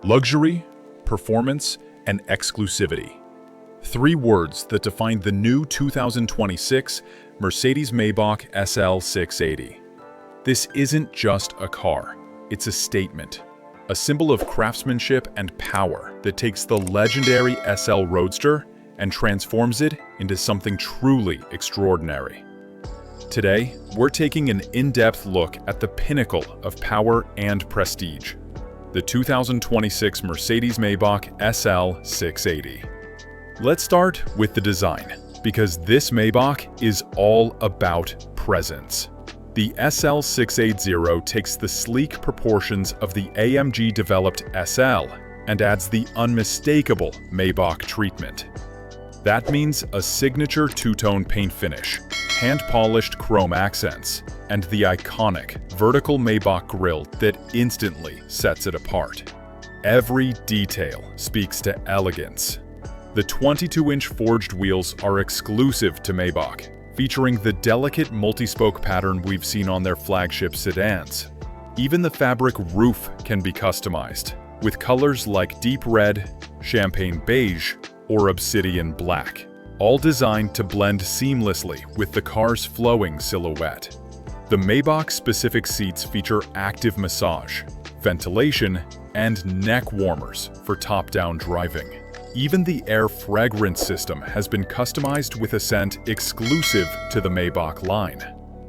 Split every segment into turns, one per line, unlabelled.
Luxury, performance, and exclusivity. Three words that define the new 2026 Mercedes-Maybach SL 680. This isn't just a car, it's a statement. A symbol of craftsmanship and power that takes the legendary SL Roadster and transforms it into something truly extraordinary. Today, we're taking an in-depth look at the pinnacle of power and prestige, the 2026 Mercedes-Maybach SL 680. Let's start with the design, because this Maybach is all about presence. The SL 680 takes the sleek proportions of the AMG-developed SL and adds the unmistakable Maybach treatment. That means a signature two-tone paint finish, hand-polished chrome accents, and the iconic vertical Maybach grille that instantly sets it apart. Every detail speaks to elegance. The 22-inch forged wheels are exclusive to Maybach, featuring the delicate multi-spoke pattern we've seen on their flagship sedans. Even the fabric roof can be customized, with colors like deep red, champagne beige, or obsidian black, all designed to blend seamlessly with the car's flowing silhouette. The Maybach-specific seats feature active massage, ventilation, and neck warmers for top-down driving. Even the air fragrance system has been customized with a scent exclusive to the Maybach line.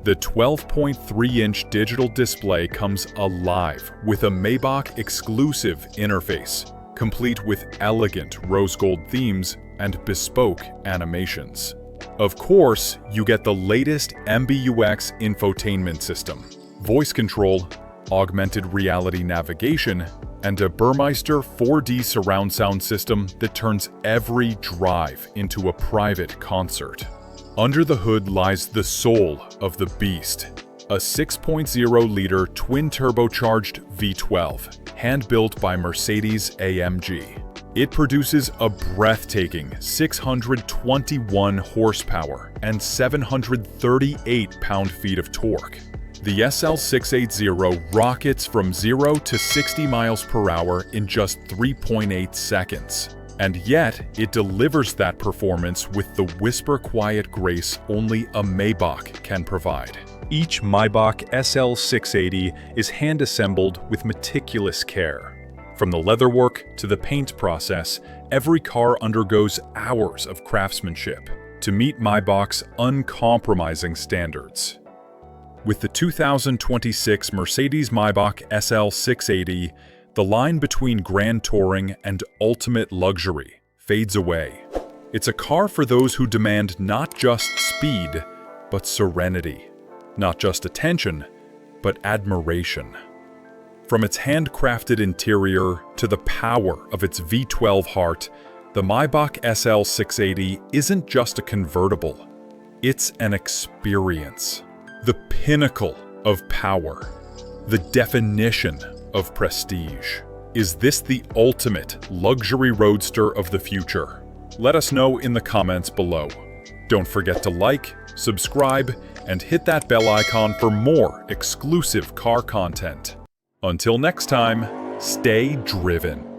The 12.3-inch digital display comes alive with a Maybach-exclusive interface, complete with elegant rose gold themes and bespoke animations. Of course, you get the latest MBUX infotainment system, voice control, augmented reality navigation, and a Burmester 4D surround sound system that turns every drive into a private concert. Under the hood lies the soul of the beast, a 6.0-liter twin-turbocharged V12, hand-built by Mercedes-AMG. It produces a breathtaking 621 horsepower and 738 pound-feet of torque. The SL 680 rockets from 0 to 60 miles per hour in just 3.8 seconds. And yet, it delivers that performance with the whisper-quiet grace only a Maybach can provide. Each Maybach SL 680 is hand-assembled with meticulous care. From the leatherwork to the paint process, every car undergoes hours of craftsmanship to meet Maybach's uncompromising standards. With the 2026 Mercedes-Maybach SL 680, the line between grand touring and ultimate luxury fades away. It's a car for those who demand not just speed, but serenity. Not just attention, but admiration. From its handcrafted interior to the power of its V12 heart, the Maybach SL 680 isn't just a convertible. It's an experience. The pinnacle of power. The definition of prestige. Is this the ultimate luxury roadster of the future? Let us know in the comments below. Don't forget to like, subscribe, and hit that bell icon for more exclusive car content. Until next time, stay driven.